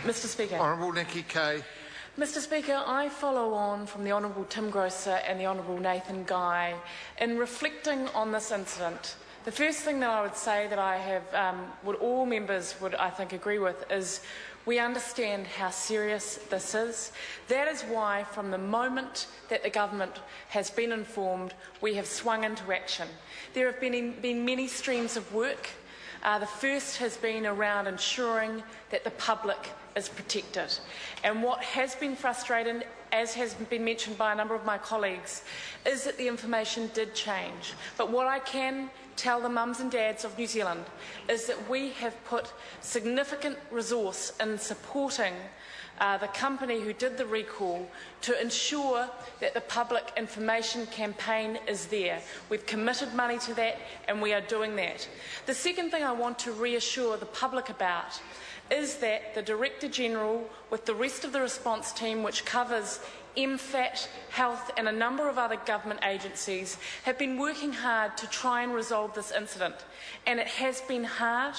Mr. Speaker. Honourable Nikki Kay. Mr. Speaker, I follow on from the Honourable Tim Grosser and the Honourable Nathan Guy in reflecting on this incident. The first thing that I would say that I have, all members would, I think, agree with is we understand how serious this is. That is why, from the moment that the government has been informed, we have swung into action. There have been many streams of work. The first has been around ensuring that the public is protected. And what has been frustrating, as has been mentioned by a number of my colleagues, is that the information did change. But what I can tell the mums and dads of New Zealand is that we have put significant resource in supporting the company who did the recall to ensure that the public information campaign is there. We've committed money to that and we are doing that. The second thing I want to reassure the public about is that the Director-General, with the rest of the response team, which covers MFAT, Health and a number of other government agencies, have been working hard to try and resolve this incident. And it has been hard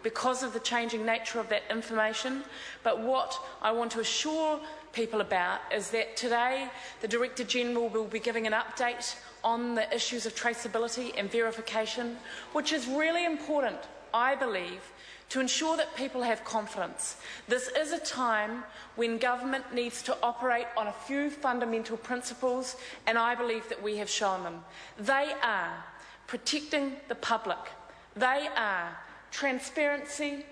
because of the changing nature of that information. But what I want to assure people about is that today the Director-General will be giving an update on the issues of traceability and verification, which is really important, I believe, to ensure that people have confidence. This is a time when government needs to operate on a few fundamental principles, and I believe that we have shown them. They are protecting the public. They are transparency,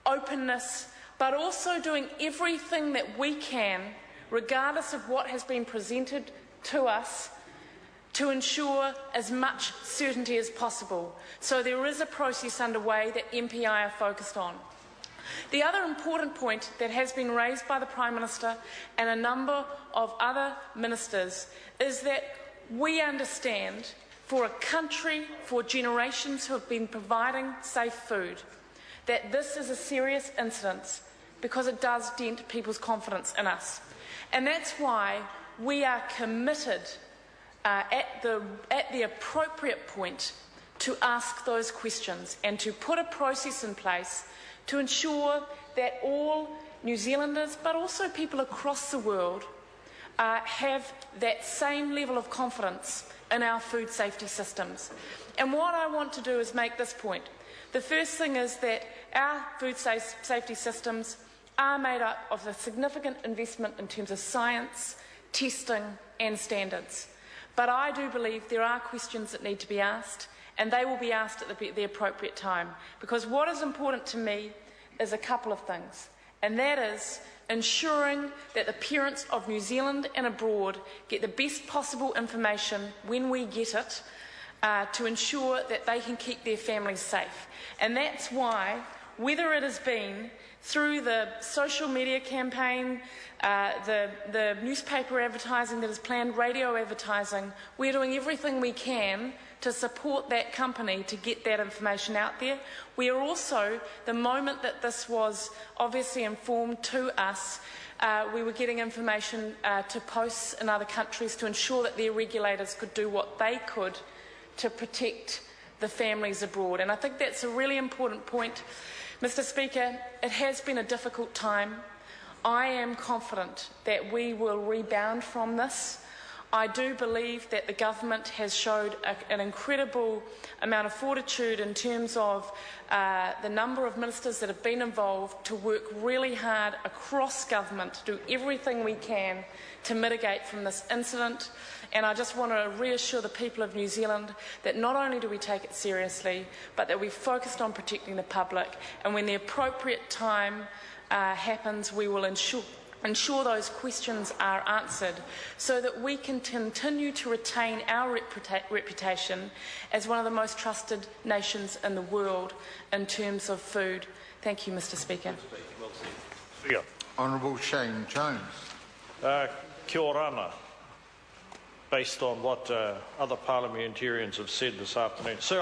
openness, but also doing everything that we can, regardless of what has been presented to us, to ensure as much certainty as possible. So there is a process underway that MPI are focused on. The other important point that has been raised by the Prime Minister and a number of other ministers is that we understand, for a country, for generations who have been providing safe food, that this is a serious incident because it does dent people's confidence in us. And that's why we are committed at the appropriate point to ask those questions and to put a process in place to ensure that all New Zealanders, but also people across the world, have that same level of confidence in our food safety systems. And what I want to do is make this point. The first thing is that our food safety systems are made up of a significant investment in terms of science, testing and standards. But I do believe there are questions that need to be asked, and they will be asked at the appropriate time. Because what is important to me is a couple of things, and that is ensuring that the parents of New Zealand and abroad get the best possible information when we get it, to ensure that they can keep their families safe. And that's why, whether it has been through the social media campaign, the newspaper advertising that is planned, radio advertising, we're doing everything we can to support that company to get that information out there. We are also, the moment that this was obviously informed to us, we were getting information to posts in other countries to ensure that their regulators could do what they could to protect the families abroad. And I think that's a really important point. Mr. Speaker, it has been a difficult time. I am confident that we will rebound from this. I do believe that the government has showed an incredible amount of fortitude in terms of the number of ministers that have been involved to work really hard across government to do everything we can to mitigate from this incident. And I just want to reassure the people of New Zealand that not only do we take it seriously, but that we're focused on protecting the public, and when the appropriate time happens, we will ensure those questions are answered so that we can continue to retain our reputation as one of the most trusted nations in the world in terms of food. Thank you, Mr. Speaker. Honourable Shane Jones. Kia ora. Based on what other parliamentarians have said this afternoon. Sir,